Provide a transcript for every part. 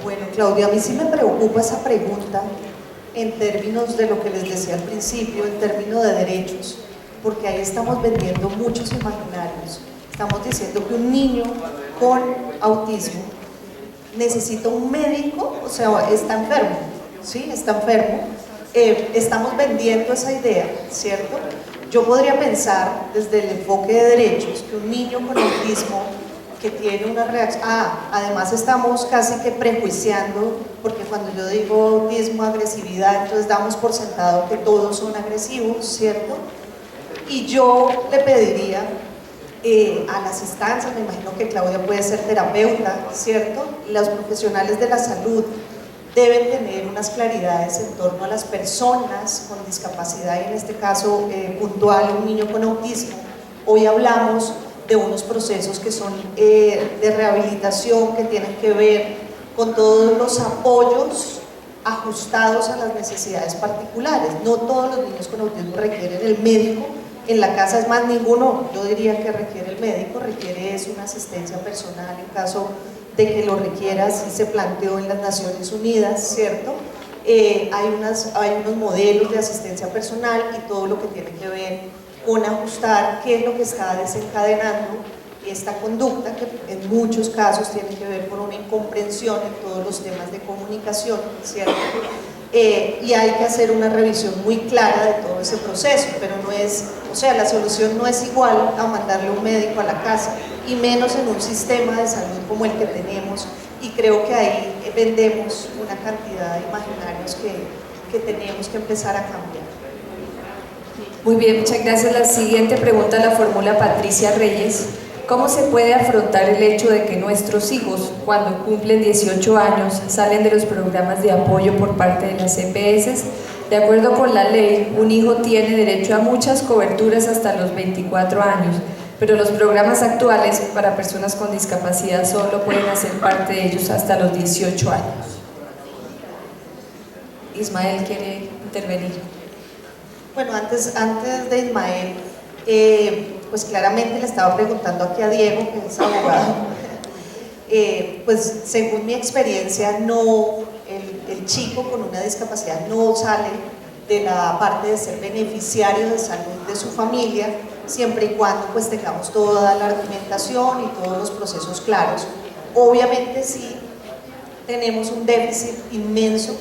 Bueno, Claudia, a mí sí me preocupa esa pregunta en términos de lo que les decía al principio, en términos de derechos, porque ahí estamos vendiendo muchos imaginarios. Estamos diciendo que un niño con autismo necesita un médico, o sea, está enfermo, ¿sí? Está enfermo. Estamos vendiendo esa idea, ¿cierto? Yo podría pensar desde el enfoque de derechos que un niño con autismo que tiene una reacción, además estamos casi que prejuiciando, porque cuando yo digo autismo, agresividad, entonces damos por sentado que todos son agresivos, ¿cierto? Y yo le pediría a las instancias, me imagino que Claudia puede ser terapeuta, ¿cierto? Los profesionales de la salud deben tener unas claridades en torno a las personas con discapacidad, y en este caso puntual, un niño con autismo. Hoy hablamos de unos procesos que son de rehabilitación, que tienen que ver con todos los apoyos ajustados a las necesidades particulares. No todos los niños con autismo requieren el médico en la casa, es más, ninguno, yo diría que requiere el médico, requiere es una asistencia personal en caso de que lo requiera, así se planteó en las Naciones Unidas, ¿cierto? Hay unos modelos de asistencia personal y todo lo que tiene que ver con ajustar qué es lo que está desencadenando esta conducta, que en muchos casos tiene que ver con una incomprensión en todos los temas de comunicación, ¿cierto? Y hay que hacer una revisión muy clara de todo ese proceso, pero no es, o sea, la solución no es igual a mandarle un médico a la casa, y menos en un sistema de salud como el que tenemos, y creo que ahí vendemos una cantidad de imaginarios que tenemos que empezar a cambiar. Muy bien, muchas gracias. La siguiente pregunta la formula Patricia Reyes. ¿Cómo se puede afrontar el hecho de que nuestros hijos, cuando cumplen 18 años, salen de los programas de apoyo por parte de las EPS? De acuerdo con la ley, un hijo tiene derecho a muchas coberturas hasta los 24 años, pero los programas actuales para personas con discapacidad solo pueden hacer parte de ellos hasta los 18 años. Ismael quiere intervenir. Bueno, antes de Ismael, pues claramente le estaba preguntando aquí a Diego, que es abogado, pues según mi experiencia, no, el chico con una discapacidad no sale de la parte de ser beneficiario de salud de su familia, siempre y cuando pues tengamos toda la argumentación y todos los procesos claros. Obviamente sí tenemos un déficit inmenso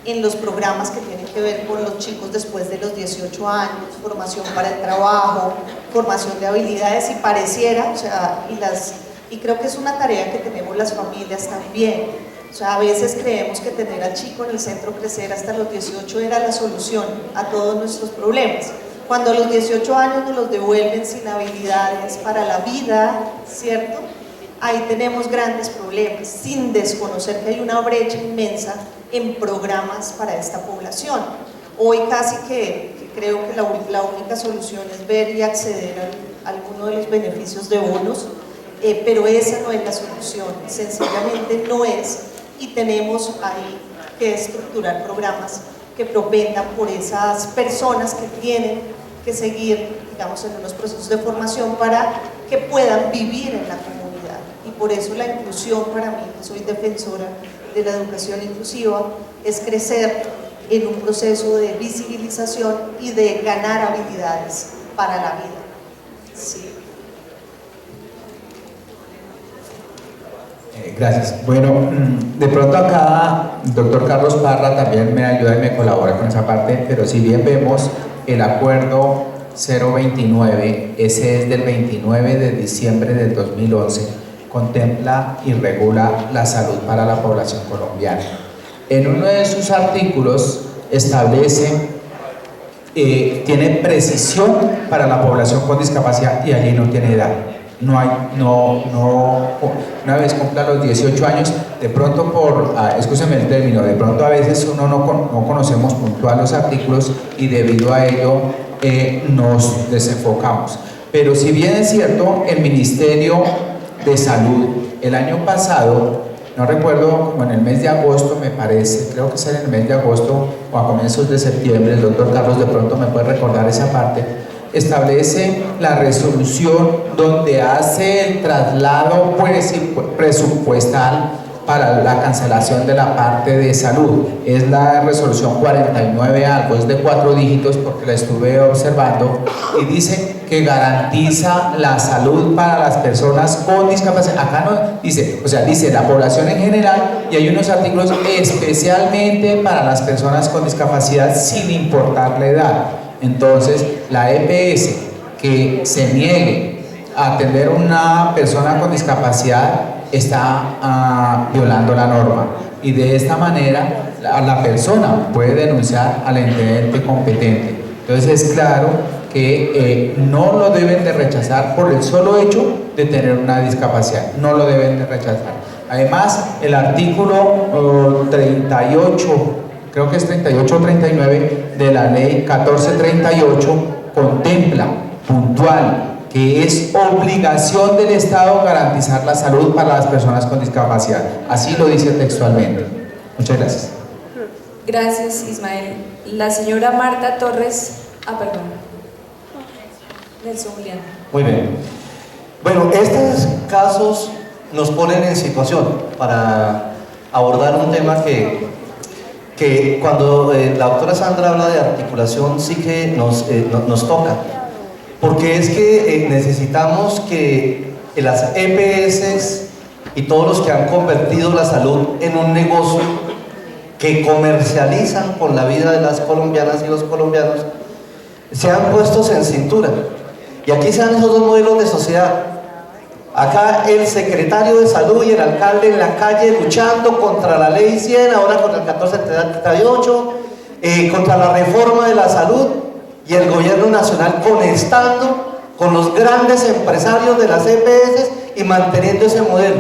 en los programas que tienen que ver con los chicos después de los 18 años, formación para el trabajo, formación de habilidades, y pareciera, o sea, y creo que es una tarea que tenemos las familias también. O sea, a veces creemos que tener al chico en el centro crecer hasta los 18 era la solución a todos nuestros problemas. Cuando a los 18 años nos los devuelven sin habilidades para la vida, ¿cierto? Ahí tenemos grandes problemas, sin desconocer que hay una brecha inmensa en programas para esta población. Hoy casi que creo que la única solución es ver y acceder a alguno de los beneficios de bonos, pero esa no es la solución, sencillamente no es, y tenemos ahí que estructurar programas que propendan por esas personas que tienen que seguir, digamos, en unos procesos de formación para que puedan vivir en la comunidad. Y por eso la inclusión, para mí, que soy defensora de la educación inclusiva, es crecer en un proceso de visibilización y de ganar habilidades para la vida. Sí. Gracias. Bueno, de pronto acá el doctor Carlos Parra también me ayuda y me colabora con esa parte, pero si bien vemos el acuerdo 029, ese es del 29 de diciembre del 2011, contempla y regula la salud para la población colombiana. En uno de sus artículos establece, tiene precisión para la población con discapacidad y allí no tiene edad. Una vez cumpla los 18 años, de pronto escúcheme el término, de pronto a veces uno no conocemos puntual los artículos y debido a ello nos desenfocamos. Pero si bien es cierto, el Ministerio de Salud el año pasado, no recuerdo, como en el mes de agosto me parece, creo que es en el mes de agosto o a comienzos de septiembre, el doctor Carlos de pronto me puede recordar esa parte, establece la resolución donde hace el traslado presupuestal para la cancelación de la parte de salud. Es la resolución 49 algo, es de 4 dígitos porque la estuve observando y dice que garantiza la salud para las personas con discapacidad. Acá no dice, o sea, dice la población en general y hay unos artículos especialmente para las personas con discapacidad sin importar la edad. Entonces, la EPS que se niegue a atender a una persona con discapacidad está violando la norma y de esta manera la persona puede denunciar al ente competente. Entonces es claro que no lo deben de rechazar por el solo hecho de tener una discapacidad, no lo deben de rechazar. Además, el artículo 38, creo que es 38 o 39 de la ley 1438 contempla puntual que es obligación del Estado garantizar la salud para las personas con discapacidad. Así lo dice textualmente. Muchas gracias. Gracias, Ismael. La señora Marta Torres. Perdón. Nelson Julián. Muy bien. Bueno, estos casos nos ponen en situación para abordar un tema que cuando la doctora Sandra habla de articulación sí que nos toca. Porque es que necesitamos que las EPS y todos los que han convertido la salud en un negocio que comercializan con la vida de las colombianas y los colombianos sean puestos en cintura. Y aquí se dan esos dos modelos de sociedad. Acá el secretario de salud y el alcalde en la calle luchando contra la ley 100, ahora contra el 1438, contra la reforma de la salud. Y el gobierno nacional conectando con los grandes empresarios de las EPS y manteniendo ese modelo.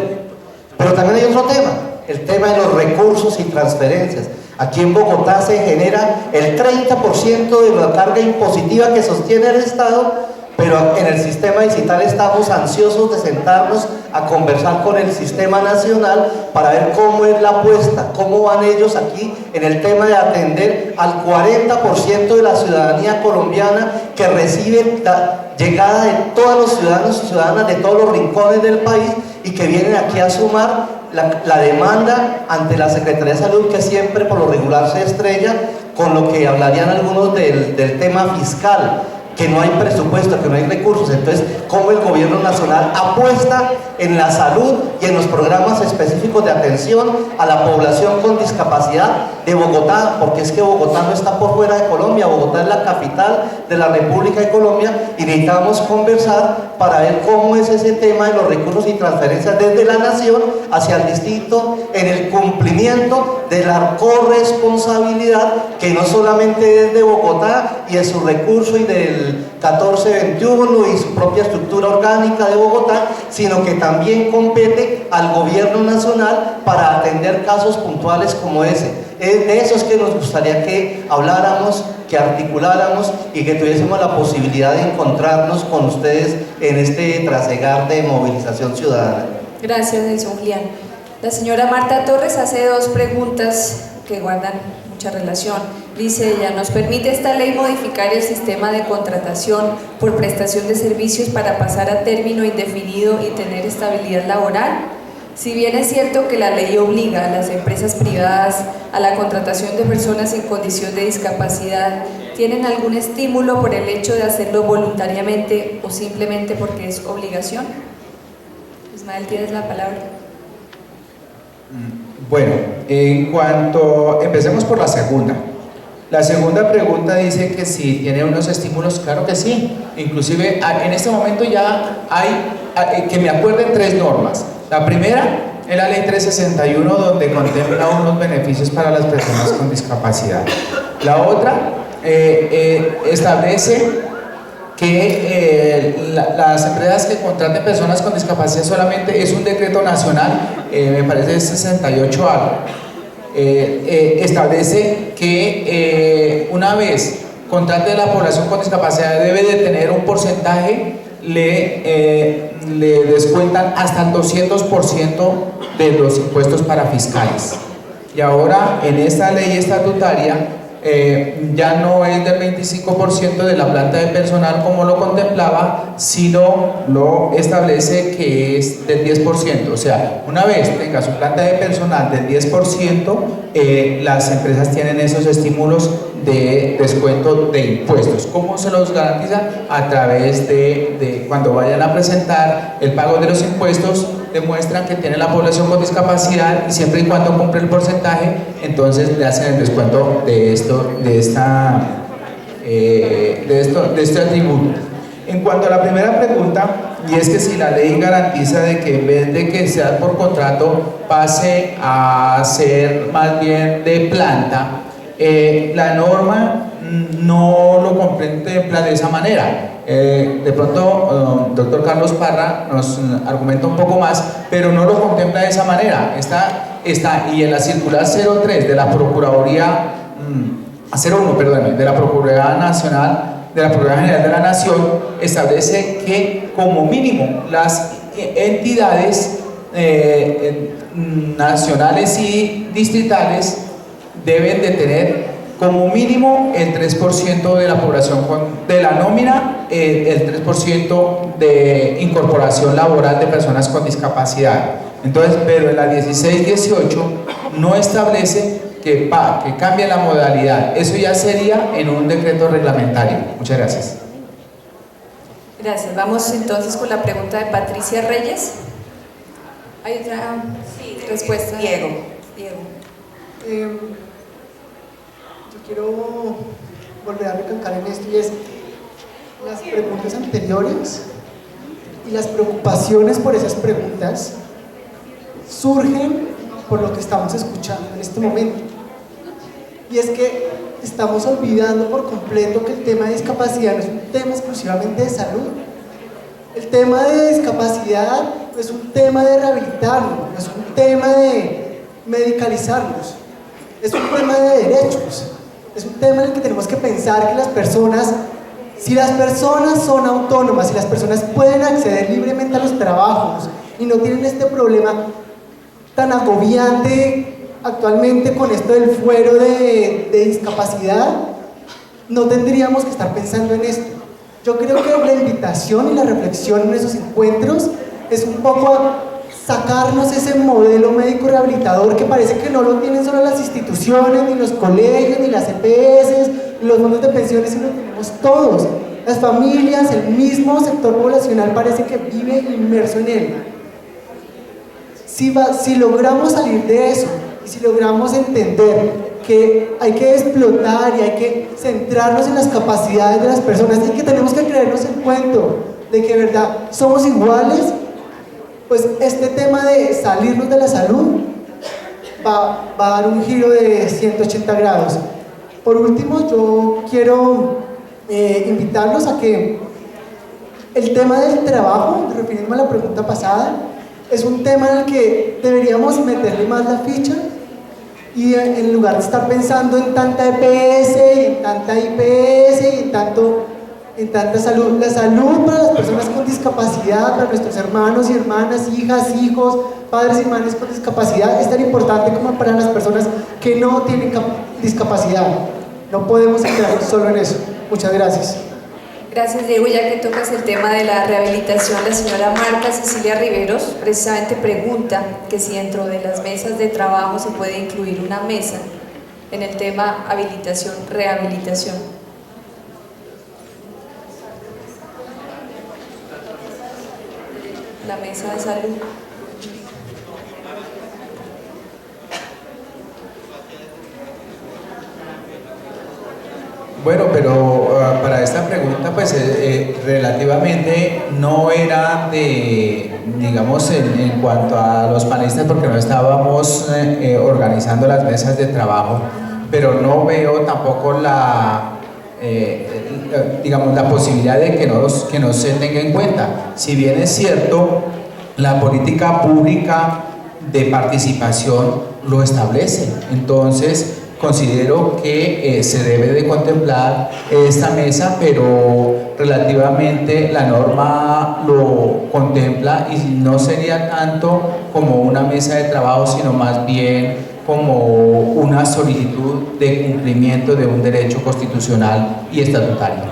Pero también hay otro tema, el tema de los recursos y transferencias. Aquí en Bogotá se genera el 30% de la carga impositiva que sostiene el Estado, pero en el sistema digital estamos ansiosos de sentarnos a conversar con el sistema nacional para ver cómo es la apuesta, cómo van ellos aquí en el tema de atender al 40% de la ciudadanía colombiana que recibe la llegada de todos los ciudadanos y ciudadanas de todos los rincones del país y que vienen aquí a sumar la demanda ante la Secretaría de Salud, que siempre por lo regular se estrella con lo que hablarían algunos del tema fiscal, que no hay presupuesto, que no hay recursos. Entonces, ¿cómo el gobierno nacional apuesta en la salud y en los programas específicos de atención a la población con discapacidad de Bogotá? Porque es que Bogotá no está por fuera de Colombia, Bogotá es la capital de la República de Colombia y necesitamos conversar para ver cómo es ese tema de los recursos y transferencias desde la nación hacia el distrito en el cumplimiento de la corresponsabilidad que no solamente es de Bogotá y de su recurso y del 1421 y su propia estructura orgánica de Bogotá, sino que también compete al gobierno nacional para atender casos puntuales como ese. De eso es que nos gustaría que habláramos, que articuláramos y que tuviésemos la posibilidad de encontrarnos con ustedes en este trasegar de movilización ciudadana. Gracias, Nelson Julián. La señora Marta Torres hace dos preguntas que guardan mucha relación. Dice ella, ¿nos permite esta ley modificar el sistema de contratación por prestación de servicios para pasar a término indefinido y tener estabilidad laboral? Si bien es cierto que la ley obliga a las empresas privadas a la contratación de personas en condición de discapacidad, ¿tienen algún estímulo por el hecho de hacerlo voluntariamente o simplemente porque es obligación? Ismael, tienes la palabra. Bueno, en cuanto, empecemos por la segunda. La segunda pregunta dice que si tiene unos estímulos, claro que sí. Inclusive en este momento ya hay, que me acuerden, 3 normas. La primera es la ley 361, donde contempla unos beneficios para las personas con discapacidad. La otra establece que las empresas que contraten personas con discapacidad solamente es un decreto nacional, me parece es 68 algo. Establece que una vez contrate a la población con discapacidad debe de tener un porcentaje, le descuentan hasta el 200% de los impuestos para fiscales. Y ahora en esta ley estatutaria ya no es del 25% de la planta de personal como lo contemplaba, sino lo establece que es del 10%. O sea, una vez tenga su planta de personal del 10%, las empresas tienen esos estímulos de descuento de impuestos. ¿Cómo se los garantiza? A través de cuando vayan a presentar el pago de los impuestos, demuestran que tiene la población con discapacidad y siempre y cuando cumple el porcentaje, entonces le hacen el descuento de este atributo. En cuanto a la primera pregunta, y es que si la ley garantiza de que en vez de que sea por contrato pase a ser más bien de planta, la norma no lo contempla de esa manera. De pronto, doctor Carlos Parra nos argumenta un poco más, pero no lo contempla de esa manera. Y en la circular 03 de la Procuraduría, 01, perdón, de la Procuraduría Nacional, de la Procuraduría General de la Nación, establece que como mínimo las entidades nacionales y distritales deben de tener como mínimo el 3% de la población de la nómina, el 3% de incorporación laboral de personas con discapacidad. Entonces, pero en la 1618 no establece que cambie la modalidad. Eso ya sería en un decreto reglamentario. Muchas gracias. Gracias. Vamos entonces con la pregunta de Patricia Reyes. ¿Hay otra respuesta? Diego. Yo quiero volver a recalcar en esto, y es las preguntas anteriores y las preocupaciones por esas preguntas surgen por lo que estamos escuchando en este momento, y es que estamos olvidando por completo que el tema de discapacidad no es un tema exclusivamente de salud. El tema de discapacidad no es un tema de rehabilitarnos, no es un tema de medicalizarnos, es un tema de derechos, es un tema en el que tenemos que pensar que las personas, si las personas son autónomas, si las personas pueden acceder libremente a los trabajos y no tienen este problema tan agobiante actualmente con esto del fuero de discapacidad, no tendríamos que estar pensando en esto. Yo creo que la invitación y la reflexión en esos encuentros es un poco a sacarnos ese modelo médico rehabilitador que parece que no lo tienen solo las instituciones, ni los colegios, ni las EPS, ni los fondos de pensiones, sino que lo tenemos todos. Las familias, el mismo sector poblacional parece que vive inmerso en él. Si logramos salir de eso, y si logramos entender que hay que explotar y hay que centrarnos en las capacidades de las personas y que tenemos que creernos el cuento de que de verdad somos iguales, pues este tema de salirnos de la salud va a dar un giro de 180 grados. Por último, yo quiero invitarlos a que el tema del trabajo, refiriéndome a la pregunta pasada, es un tema en el que deberíamos meterle más la ficha, y en lugar de estar pensando en tanta EPS y en tanta IPS y en tanta salud, la salud para las personas con discapacidad, para nuestros hermanos y hermanas, hijas, hijos, padres y madres con discapacidad, es tan importante como para las personas que no tienen discapacidad. No podemos quedarnos solo en eso. Muchas gracias. Gracias, Diego. Ya que tocas el tema de la rehabilitación, la señora Marta Cecilia Riveros precisamente pregunta que si dentro de las mesas de trabajo se puede incluir una mesa en el tema habilitación, rehabilitación. La mesa de salud. Bueno, pero para esta pregunta, pues relativamente no era digamos, en cuanto a los panelistas, porque no estábamos organizando las mesas de trabajo, pero no veo tampoco digamos, la posibilidad de que no se tenga en cuenta. Si bien es cierto, la política pública de participación lo establece, entonces considero que se debe de contemplar esta mesa, pero relativamente la norma lo contempla y no sería tanto como una mesa de trabajo, sino más bien como una solicitud de cumplimiento de un derecho constitucional y estatutario.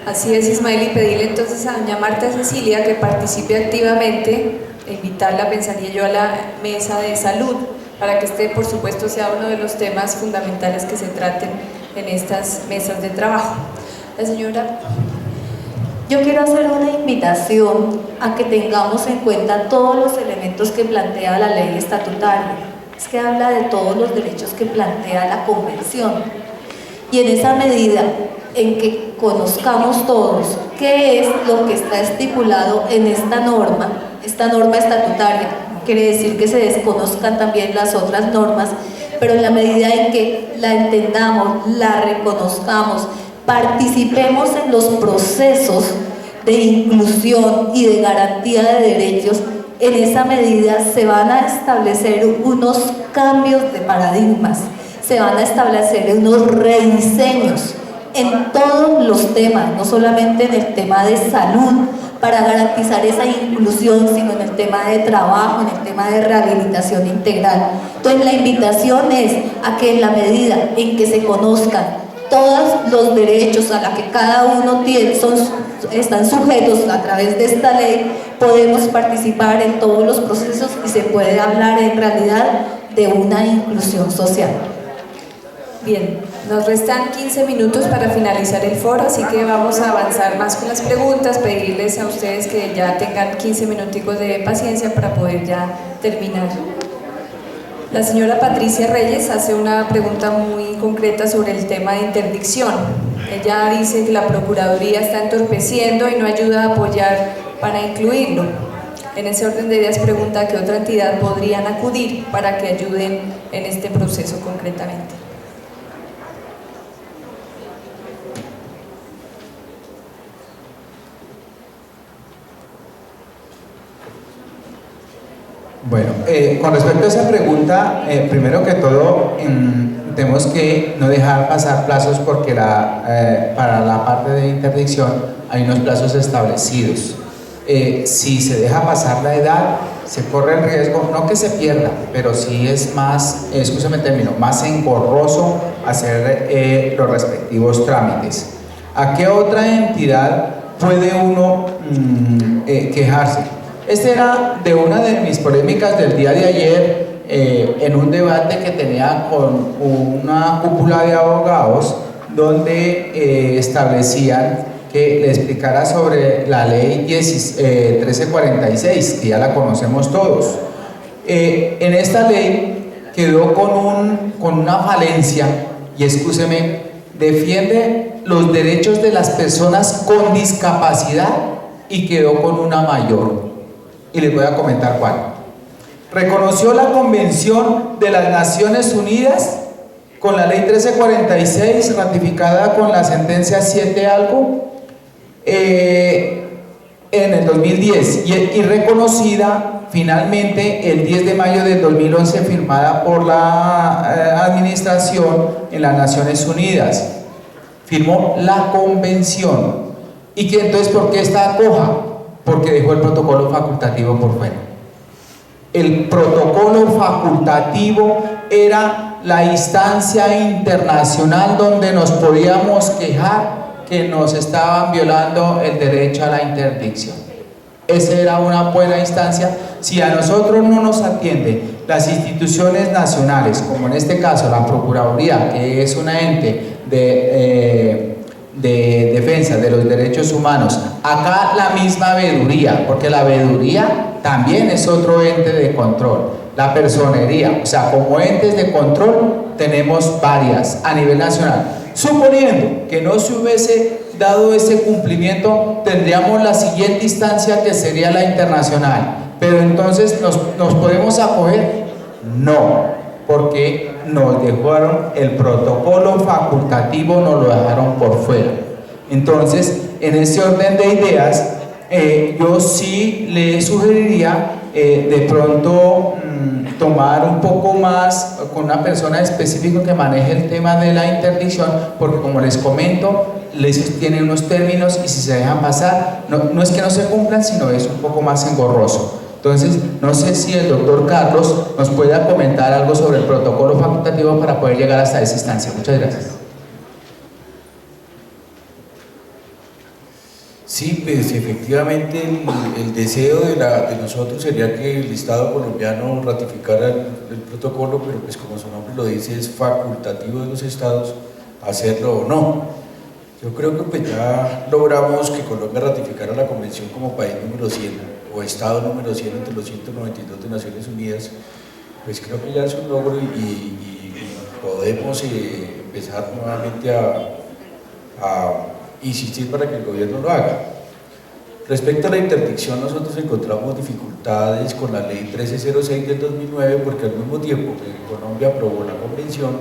Así es, Ismael, y pedirle entonces a doña Marta Cecilia que participe activamente, e invitarla, pensaría yo, a la mesa de salud, para que este, por supuesto, sea uno de los temas fundamentales que se traten en estas mesas de trabajo. La señora. Yo quiero hacer una invitación a que tengamos en cuenta todos los elementos que plantea la ley estatutaria. Es que habla de todos los derechos que plantea la Convención. Y en esa medida en que conozcamos todos qué es lo que está estipulado en esta norma estatutaria, quiere decir que se desconozcan también las otras normas, pero en la medida en que la entendamos, la reconozcamos, participemos en los procesos de inclusión y de garantía de derechos, en esa medida se van a establecer unos cambios de paradigmas, se van a establecer unos rediseños en todos los temas, no solamente en el tema de salud, para garantizar esa inclusión, sino en el tema de trabajo, en el tema de rehabilitación integral. Entonces la invitación es a que en la medida en que se conozcan todos los derechos a los que cada uno tiene, están sujetos a través de esta ley, podemos participar en todos los procesos y se puede hablar en realidad de una inclusión social. Bien, nos restan 15 minutos para finalizar el foro, así que vamos a avanzar más con las preguntas, pedirles a ustedes que ya tengan 15 minuticos de paciencia para poder ya terminar. La señora Patricia Reyes hace una pregunta muy concreta sobre el tema de interdicción. Ella dice que la Procuraduría está entorpeciendo y no ayuda a apoyar para incluirlo. En ese orden de ideas pregunta a qué otra entidad podrían acudir para que ayuden en este proceso concretamente. Bueno, con respecto a esa pregunta, primero que todo, tenemos que no dejar pasar plazos porque para la parte de interdicción hay unos plazos establecidos. Si se deja pasar la edad, se corre el riesgo, no que se pierda, pero sí es más, escúchame el término, más engorroso hacer los respectivos trámites. ¿A qué otra entidad puede uno quejarse? Este era de una de mis polémicas del día de ayer en un debate que tenía con una cúpula de abogados donde establecían que le explicara sobre la ley 1346, que ya la conocemos todos. En esta ley quedó con una falencia, y escúcheme, defiende los derechos de las personas con discapacidad y quedó con una mayor. Y les voy a comentar cuál. Reconoció la Convención de las Naciones Unidas con la ley 1346, ratificada con la sentencia 7 algo, en el 2010 y reconocida finalmente el 10 de mayo del 2011, firmada por la administración en las Naciones Unidas. Firmó la convención. ¿Y que entonces por qué está coja? Porque dejó el protocolo facultativo por fuera. El protocolo facultativo era la instancia internacional donde nos podíamos quejar que nos estaban violando el derecho a la interdicción. Esa era una buena instancia. Si a nosotros no nos atienden las instituciones nacionales, como en este caso la Procuraduría, que es una ente de defensa de los derechos humanos, acá la misma veeduría, porque la veeduría también es otro ente de control, la personería, o sea, como entes de control tenemos varias a nivel nacional. Suponiendo que no se hubiese dado ese cumplimiento, tendríamos la siguiente instancia, que sería la internacional. Pero entonces ¿nos podemos acoger? No, porque nos dejaron el protocolo facultativo, nos lo dejaron por fuera. Entonces, en ese orden de ideas, yo sí le sugeriría de pronto tomar un poco más con una persona específica que maneje el tema de la interdicción, porque como les comento, tienen unos términos y si se dejan pasar, no es que no se cumplan, sino es un poco más engorroso. Entonces, no sé si el doctor Carlos nos pueda comentar algo sobre el protocolo facultativo para poder llegar hasta esa instancia. Muchas gracias. Sí, pues efectivamente el deseo de nosotros sería que el Estado colombiano ratificara el protocolo, pero pues como su nombre lo dice, es facultativo de los estados hacerlo o no. Yo creo que pues ya logramos que Colombia ratificara la convención como país número 100 o estado número 100 entre los 192 de Naciones Unidas. Pues creo que ya es un logro y podemos empezar nuevamente a insistir para que el gobierno lo haga. Respecto a la interdicción, nosotros encontramos dificultades con la ley 1306 del 2009 porque al mismo tiempo que Colombia aprobó la convención,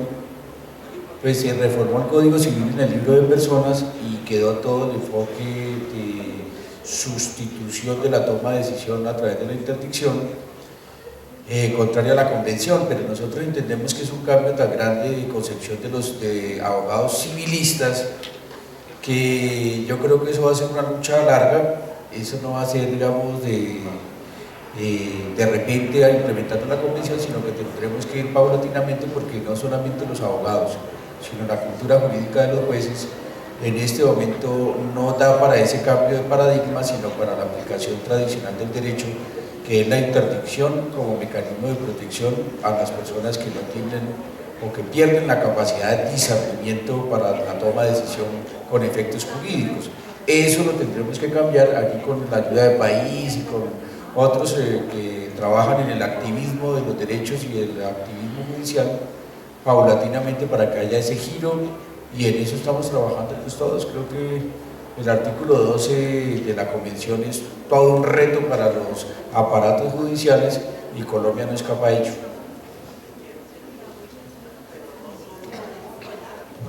pues se reformó el Código Civil en el libro de personas y quedó todo el enfoque de sustitución de la toma de decisión a través de la interdicción, contraria a la convención, pero nosotros entendemos que es un cambio tan grande de concepción de los abogados civilistas que yo creo que eso va a ser una lucha larga, eso no va a ser, digamos, de repente implementando la convención, sino que tendremos que ir paulatinamente porque no solamente los abogados, sino la cultura jurídica de los jueces en este momento no da para ese cambio de paradigma, sino para la aplicación tradicional del derecho, que es la interdicción como mecanismo de protección a las personas que no tienen o que pierden la capacidad de discernimiento para la toma de decisión con efectos jurídicos. Eso lo tendremos que cambiar aquí con la ayuda de país y con otros que trabajan en el activismo de los derechos y el activismo judicial paulatinamente para que haya ese giro, y en eso estamos trabajando pues todos. Creo que el artículo 12 de la convención es todo un reto para los aparatos judiciales y Colombia no escapa de ello.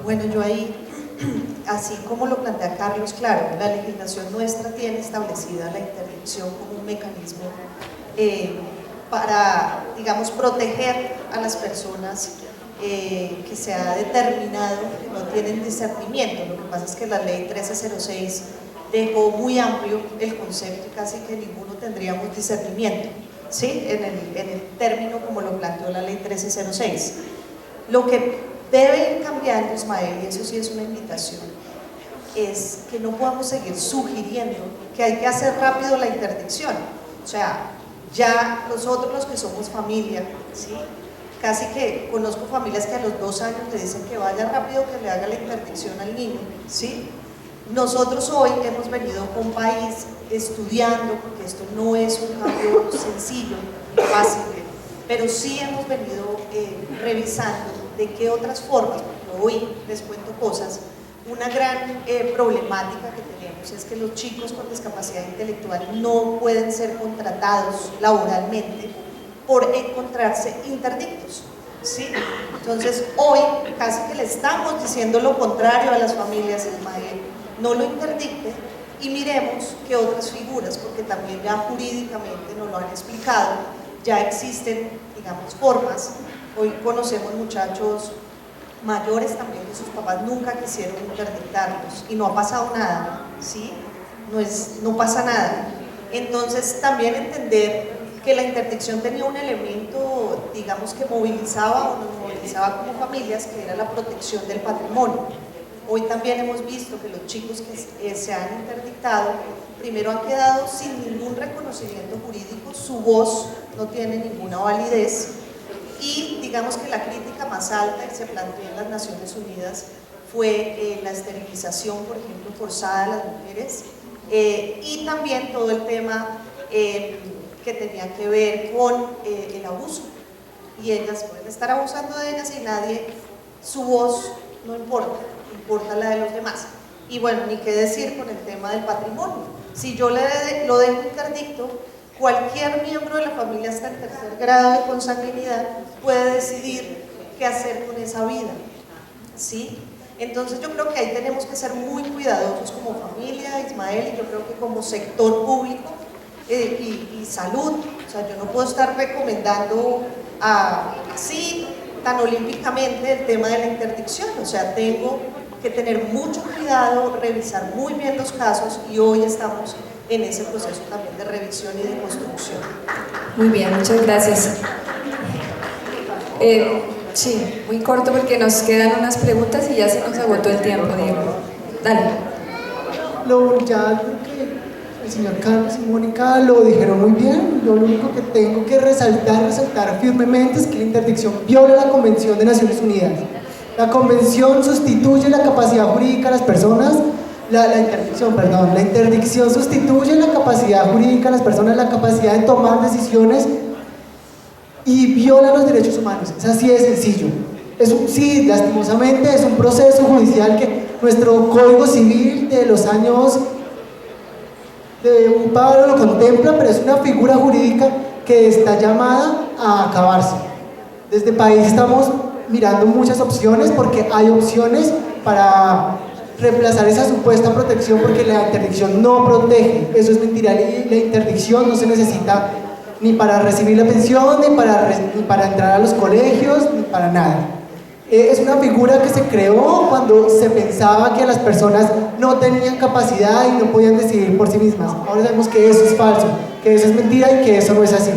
Bueno, yo ahí, así como lo plantea Carlos, claro, la legislación nuestra tiene establecida la interdicción como un mecanismo para, digamos, proteger a las personas que se ha determinado que no tienen discernimiento. Lo que pasa es que la ley 1306 dejó muy amplio el concepto y casi que ninguno tendríamos discernimiento, ¿sí? En el término como lo planteó la ley 1306. Lo que debe ir cambiando, Ismael, y eso sí es una invitación, es que no podamos seguir sugiriendo que hay que hacer rápido la interdicción. O sea, ya nosotros los que somos familia, ¿sí? Casi que conozco familias que a los 2 años le dicen que vaya rápido, que le haga la interdicción al niño, ¿sí? Nosotros hoy hemos venido con un país estudiando, porque esto no es un cambio sencillo, fácil, pero sí hemos venido revisando de qué otras formas, porque hoy les cuento cosas. Una gran problemática que tenemos es que los chicos con discapacidad intelectual no pueden ser contratados laboralmente por encontrarse interdictos, ¿sí? Entonces hoy casi que le estamos diciendo lo contrario a las familias, Ismael, no lo interdicte y miremos qué otras figuras, porque también ya jurídicamente nos lo han explicado, ya existen, digamos, formas. Hoy conocemos muchachos mayores también que sus papás nunca quisieron interdictarlos y no ha pasado nada, ¿sí? No pasa nada. Entonces también entender que la interdicción tenía un elemento, digamos, que movilizaba o nos movilizaba como familias, que era la protección del patrimonio. Hoy también hemos visto que los chicos que se han interdictado, primero han quedado sin ningún reconocimiento jurídico, su voz no tiene ninguna validez, y digamos que la crítica más alta que se planteó en las Naciones Unidas fue la esterilización, por ejemplo, forzada de las mujeres, y también todo el tema que tenía que ver con el abuso, y ellas pueden estar abusando de ellas y nadie, su voz no importa, importa la de los demás. Y bueno, ni qué decir con el tema del patrimonio. Si yo lo dejo interdicto, cualquier miembro de la familia hasta el 3er grado de consanguinidad puede decidir qué hacer con esa vida, ¿sí? Entonces yo creo que ahí tenemos que ser muy cuidadosos como familia, Ismael, y yo creo que como sector público y salud. O sea, yo no puedo estar recomendando así tan olímpicamente el tema de la interdicción. O sea, tengo que tener mucho cuidado, revisar muy bien los casos, y hoy estamos en ese proceso también de revisión y de construcción. Muy bien, muchas gracias. Sí, muy corto porque nos quedan unas preguntas y ya se nos agotó el tiempo, Diego. Dale. Ya creo que el señor Carlos y Mónica lo dijeron muy bien. Yo lo único que tengo que resaltar firmemente es que la interdicción viola la Convención de Naciones Unidas. La Convención sustituye la capacidad jurídica de las personas, la interdicción sustituye la capacidad jurídica de las personas, la capacidad de tomar decisiones y viola los derechos humanos. Es así de sencillo. Sí, lastimosamente es un proceso judicial que nuestro Código Civil de los años de un Pablo lo contempla, pero es una figura jurídica que está llamada a acabarse. Desde el país estamos mirando muchas opciones porque hay opciones para reemplazar esa supuesta protección, porque la interdicción no protege. Eso es mentira. La interdicción no se necesita ni para recibir la pensión, ni para entrar a los colegios, ni para nada. Es una figura que se creó cuando se pensaba que las personas no tenían capacidad y no podían decidir por sí mismas. Ahora sabemos que eso es falso, que eso es mentira y que eso no es así.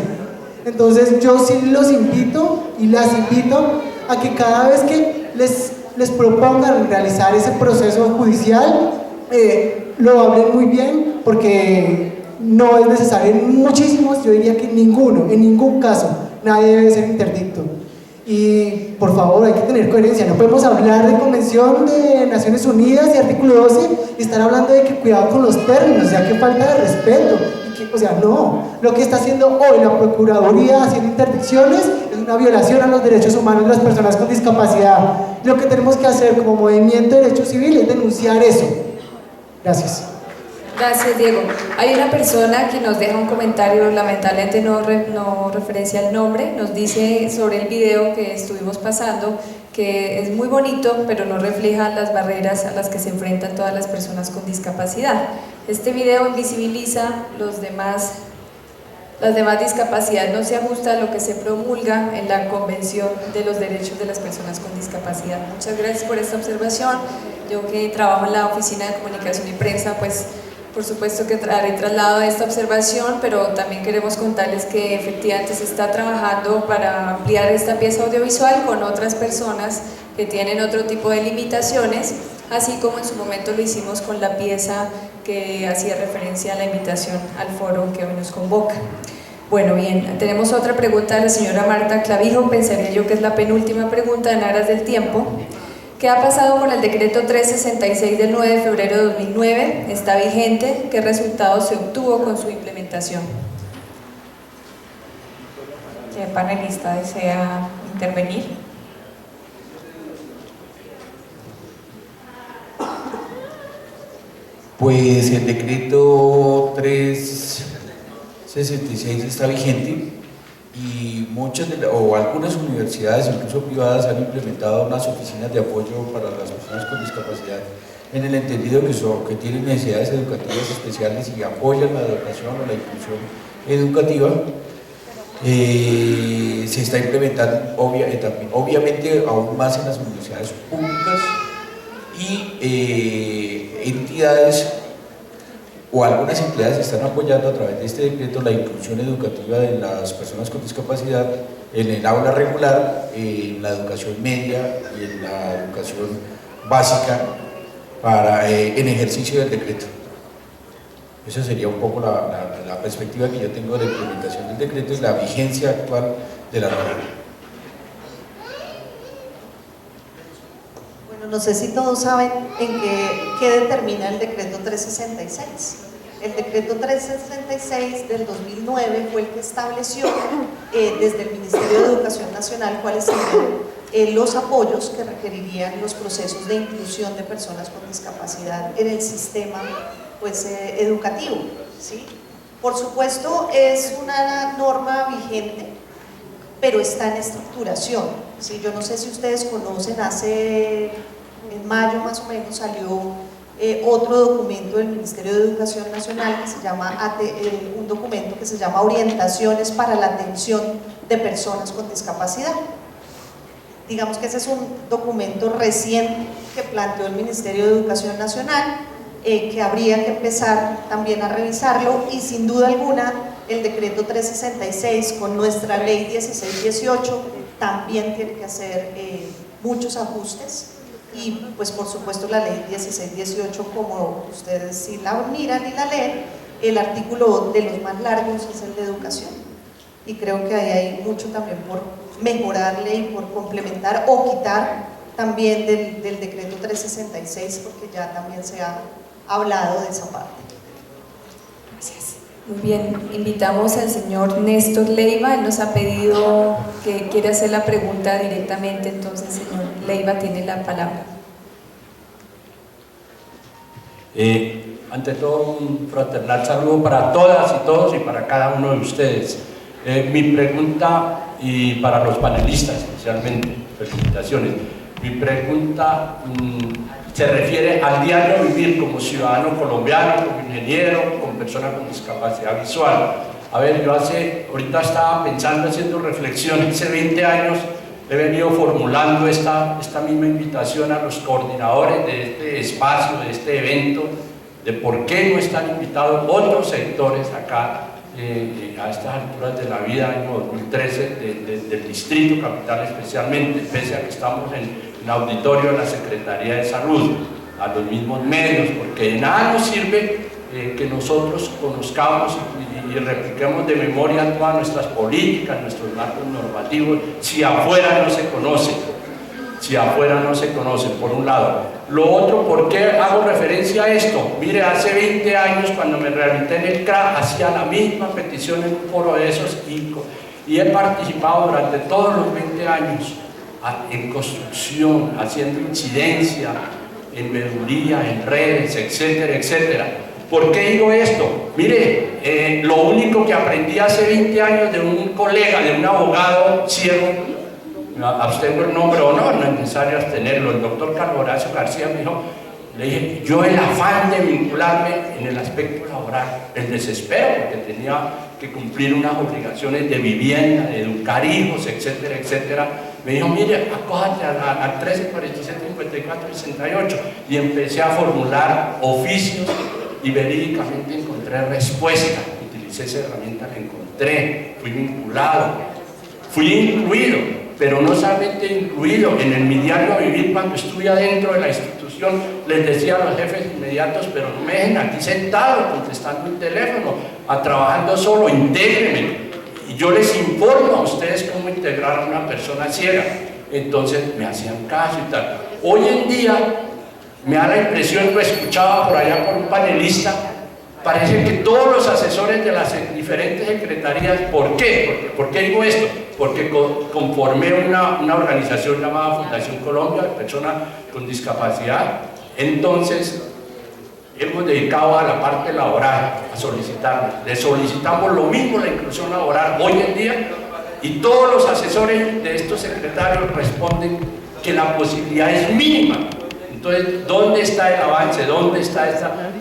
Entonces yo sí los invito y las invito a que cada vez que les propongan realizar ese proceso judicial, lo hablen muy bien, porque no es necesario en muchísimos, yo diría que en ningún caso, nadie debe ser interdicto. Y por favor, hay que tener coherencia, no podemos hablar de Convención de Naciones Unidas y artículo 12 y estar hablando de que cuidado con los términos, ya que falta de respeto. O sea, no, lo que está haciendo hoy la Procuraduría haciendo interdicciones es una violación a los derechos humanos de las personas con discapacidad. Lo que tenemos que hacer como movimiento de derechos civiles es denunciar eso. Gracias. Gracias, Diego. Hay una persona que nos deja un comentario, lamentablemente no referencia el nombre, nos dice sobre el video que estuvimos pasando que es muy bonito, pero no refleja las barreras a las que se enfrentan todas las personas con discapacidad. Este video invisibiliza las demás discapacidades, no se ajusta a lo que se promulga en la Convención de los Derechos de las Personas con Discapacidad. Muchas gracias por esta observación. Yo que trabajo en la Oficina de Comunicación y Prensa, pues por supuesto que haré traslado de esta observación, pero también queremos contarles que efectivamente se está trabajando para ampliar esta pieza audiovisual con otras personas que tienen otro tipo de limitaciones, así como en su momento lo hicimos con la pieza que hacía referencia a la invitación al foro que hoy nos convoca. Bueno, bien, tenemos otra pregunta de la señora Marta Clavijo, pensaría yo que es la penúltima pregunta en aras del tiempo. ¿Qué ha pasado con el decreto 366 del 9 de febrero de 2009? ¿Está vigente? ¿Qué resultados se obtuvo con su implementación? ¿Qué panelista desea intervenir? Pues el decreto 366 está vigente y algunas universidades, incluso privadas, han implementado unas oficinas de apoyo para las personas con discapacidad, en el entendido que tienen necesidades educativas especiales y apoyan la educación o la inclusión educativa. Se está implementando obviamente aún más en las universidades públicas y entidades o algunas entidades están apoyando a través de este decreto la inclusión educativa de las personas con discapacidad en el aula regular, en la educación media y en la educación básica en ejercicio del decreto. Esa sería un poco la perspectiva que yo tengo de la implementación del decreto y la vigencia actual de la norma. No sé si todos saben qué determina el decreto 366. El decreto 366 del 2009 fue el que estableció desde el Ministerio de Educación Nacional cuáles serían los apoyos que requerirían los procesos de inclusión de personas con discapacidad en el sistema educativo, ¿sí? Por supuesto es una norma vigente, pero está en estructuración, ¿sí? Yo no sé si ustedes conocen, en mayo más o menos salió otro documento del Ministerio de Educación Nacional que se llama un documento que se llama Orientaciones para la Atención de Personas con Discapacidad. Digamos que ese es un documento reciente que planteó el Ministerio de Educación Nacional que habría que empezar también a revisarlo, y sin duda alguna el decreto 366 con nuestra ley 1618 también tiene que hacer muchos ajustes, y pues por supuesto la ley 1618, como ustedes si la miran y la leen, el artículo de los más largos es el de educación, y creo que ahí hay mucho también por mejorarle y por complementar o quitar también del decreto 366, porque ya también se ha hablado de esa parte. Gracias. Muy bien, invitamos al señor Néstor Leiva, él nos ha pedido que quiere hacer la pregunta directamente, entonces señor Leiva tiene la palabra. Ante todo, un fraternal saludo para todas y todos y para cada uno de ustedes. Mi pregunta, y para los panelistas especialmente, felicitaciones, mi pregunta se refiere al diario vivir como ciudadano colombiano, como ingeniero, como persona con discapacidad visual. A ver, yo ahorita estaba pensando, haciendo reflexión, hace 20 años he venido formulando esta misma invitación a los coordinadores de este espacio, de este evento, de por qué no están invitados otros sectores acá a estas alturas de la vida, año 2013, del Distrito Capital especialmente, pese a que estamos en auditorio de la Secretaría de Salud, a los mismos medios, porque de nada nos sirve que nosotros conozcamos y repliquemos de memoria todas nuestras políticas, nuestros marcos normativos, si afuera no se conocen. Si afuera no se conocen, por un lado. Lo otro, ¿por qué hago referencia a esto? Mire, hace 20 años cuando me rehabilité en el CRA, hacía la misma petición en un foro de esos y he participado durante todos los 20 años en construcción, haciendo incidencia, en veeduría, en redes, etcétera, etcétera. ¿Por qué digo esto? Mire, lo único que aprendí hace 20 años de un colega, de un abogado ciego, abstengo el nombre o no, no es necesario abstenerlo, el doctor Carlos Horacio García me dijo, le dije, yo el afán de vincularme en el aspecto laboral, el desespero, porque tenía que cumplir unas obligaciones de vivienda, de educar hijos, etcétera, etcétera, me dijo, mire, acójate al 13, 47, 54, 68, y empecé a formular oficios y verídicamente encontré respuesta, utilicé esa herramienta, la encontré, fui vinculado, fui incluido, pero no solamente incluido en el mi diario vivir. Cuando estuve adentro de la institución les decía a los jefes inmediatos, pero no me dejen aquí sentado contestando un teléfono, trabajando solo, intégrenme, y yo les informo a ustedes cómo integrar a una persona ciega. Entonces me hacían caso y tal. Hoy en día me da la impresión, lo escuchaba por allá por un panelista, parece que todos los asesores de las diferentes secretarías, ¿por qué? ¿Por qué digo esto? Porque conformé una organización llamada Fundación Colombia, de personas con discapacidad. Entonces, hemos dedicado a la parte laboral, a solicitarla. Le solicitamos lo mismo, la inclusión laboral hoy en día, y todos los asesores de estos secretarios responden que la posibilidad es mínima. Entonces, ¿dónde está el avance? ¿Dónde está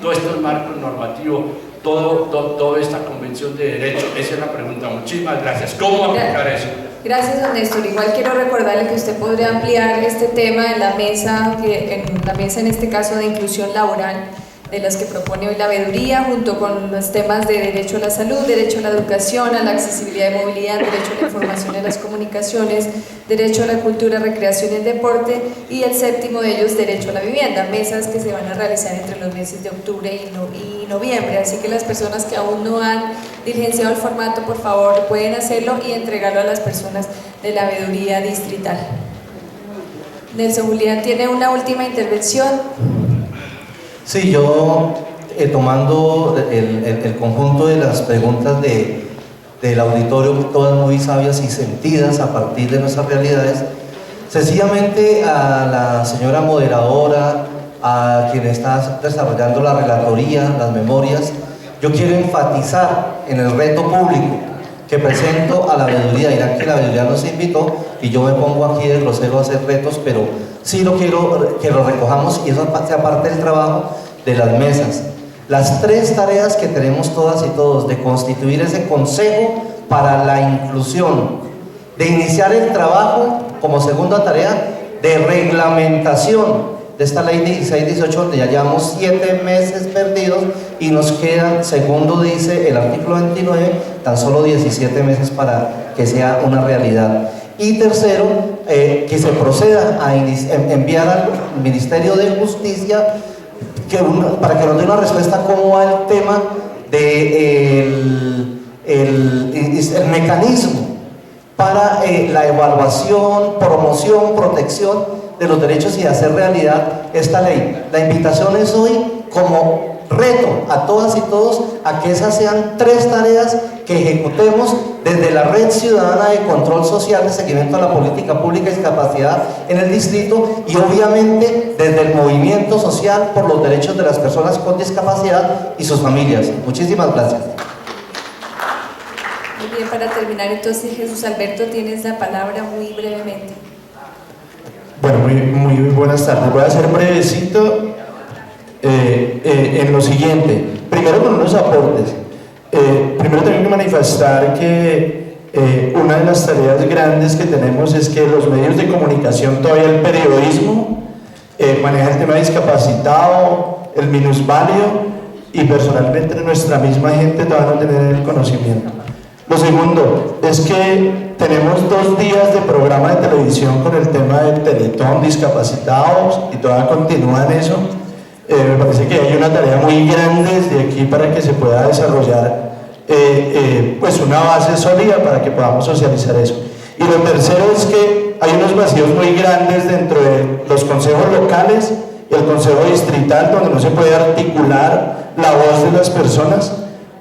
todos estos marcos normativos? Toda esta convención de derechos. Esa es la pregunta. Muchísimas gracias. ¿Cómo aplicar eso? Gracias, don Néstor. Igual quiero recordarle que usted podría ampliar este tema en la mesa, en este caso de inclusión laboral, de las que propone hoy la veeduría, junto con los temas de derecho a la salud, derecho a la educación, a la accesibilidad y movilidad, derecho a la información y a las comunicaciones, derecho a la cultura, recreación y el deporte, y el séptimo de ellos, derecho a la vivienda, mesas que se van a realizar entre los meses de octubre y noviembre. Así que las personas que aún no han diligenciado el formato, por favor, pueden hacerlo y entregarlo a las personas de la veeduría distrital. Nelson Julián tiene una última intervención. Sí, yo tomando el conjunto de las preguntas del auditorio, todas muy sabias y sentidas a partir de nuestras realidades, sencillamente a la señora moderadora, a quien está desarrollando la relatoría, las memorias, yo quiero enfatizar en el reto público que presento a la veeduría. Dirán que la veeduría nos invitó y yo me pongo aquí de grosero a hacer retos, pero sí lo quiero que lo recojamos y eso sea parte del trabajo de las mesas. Las tres tareas que tenemos todas y todos, de constituir ese consejo para la inclusión, de iniciar el trabajo como segunda tarea de reglamentación de esta ley 16-18, donde ya llevamos 7 meses perdidos y nos quedan, según lo dice el artículo 29, tan solo 17 meses para que sea una realidad. Y tercero, que se proceda a enviar al Ministerio de Justicia para que nos dé una respuesta cómo va el tema del el mecanismo para la evaluación, promoción, protección de los derechos y hacer realidad esta ley. La invitación es hoy como reto a todas y todos a que esas sean 3 tareas que ejecutemos desde la Red Ciudadana de Control Social de Seguimiento a la Política Pública y Discapacidad en el distrito, y obviamente desde el movimiento social por los derechos de las personas con discapacidad y sus familias. Muchísimas gracias. Muy bien, para terminar entonces, Jesús Alberto, tienes la palabra muy brevemente. Bueno, muy buenas tardes. Voy a ser brevecito en lo siguiente. Primero con unos aportes. Primero tengo que manifestar que una de las tareas grandes que tenemos es que los medios de comunicación, todavía el periodismo, maneja el tema discapacitado, el minusválido, y personalmente nuestra misma gente todavía no tiene el conocimiento. Lo segundo es que tenemos 2 días de programa de televisión con el tema del Teletón, discapacitados, y todavía continúa en eso. Me parece que hay una tarea muy grande desde aquí para que se pueda desarrollar pues una base sólida para que podamos socializar eso. Y lo tercero es que hay unos vacíos muy grandes dentro de los consejos locales y el consejo distrital, donde no se puede articular la voz de las personas,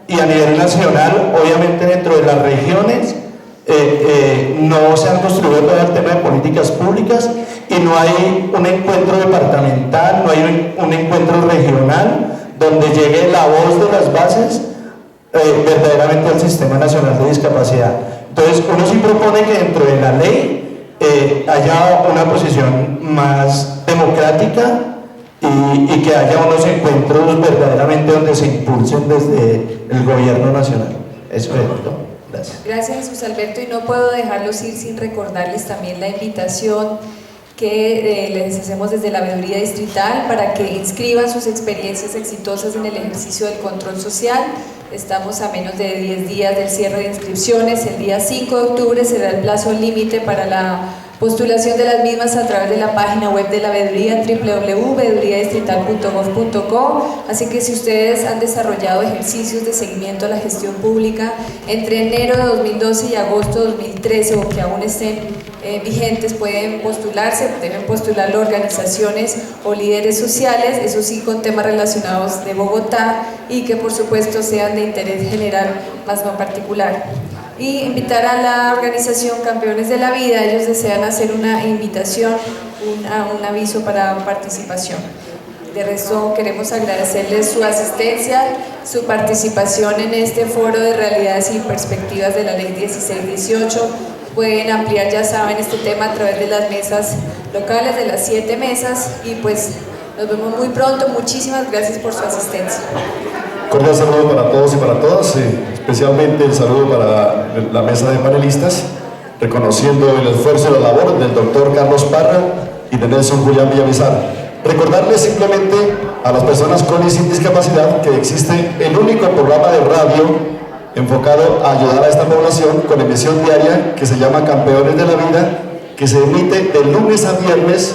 y a nivel nacional, obviamente dentro de las regiones no se han construido todo el tema de políticas públicas, y no hay un encuentro departamental, no hay un encuentro regional donde llegue la voz de las bases verdaderamente al Sistema Nacional de Discapacidad. Entonces uno sí propone que dentro de la ley haya una posición más democrática y que haya unos encuentros verdaderamente donde se impulsen desde el gobierno nacional. Eso es todo. Gracias. Gracias, Jesús Alberto, y no puedo dejarlos ir sin recordarles también la invitación que les hacemos desde la Veeduría Distrital para que inscriban sus experiencias exitosas en el ejercicio del control social. Estamos a menos de 10 días del cierre de inscripciones. El día 5 de octubre será el plazo límite para la postulación de las mismas a través de la página web de la Veeduría, www.veeduriadistrital.gov.co. Así que si ustedes han desarrollado ejercicios de seguimiento a la gestión pública entre enero de 2012 y agosto de 2013 o que aún estén vigentes, pueden postularse, deben postularlo organizaciones o líderes sociales, eso sí con temas relacionados de Bogotá y que por supuesto sean de interés general más no particular. Y invitar a la organización Campeones de la Vida, ellos desean hacer una invitación, un aviso para participación. De resto queremos agradecerles su asistencia, su participación en este foro de realidades y perspectivas de la Ley 1618. Pueden ampliar, ya saben, este tema a través de las mesas locales, de las 7 mesas, y pues nos vemos muy pronto. Muchísimas gracias por su asistencia. Cordial saludo para todos y para todas, especialmente el saludo para la mesa de panelistas, reconociendo el esfuerzo y la labor del doctor Carlos Parra y de Nelson Julián Villamizar. Recordarles simplemente a las personas con y sin discapacidad que existe el único programa de radio enfocado a ayudar a esta población con emisión diaria que se llama Campeones de la Vida, que se emite de lunes a viernes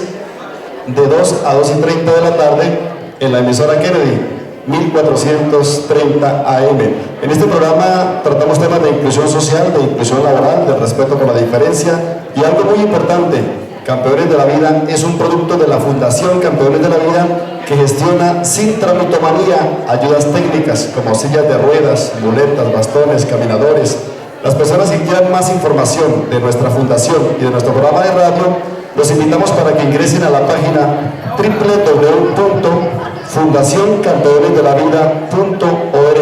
de 2 a 2:30 de la tarde en la emisora Kennedy 1430 AM. En este programa tratamos temas de inclusión social, de inclusión laboral, de respeto por la diferencia, y algo muy importante: Campeones de la Vida es un producto de la Fundación Campeones de la Vida que gestiona sin tramitomanía ayudas técnicas como sillas de ruedas, muletas, bastones, caminadores. Las personas que quieran más información de nuestra fundación y de nuestro programa de radio, los invitamos para que ingresen a la página www.fundacioncampeonesdelavida.org.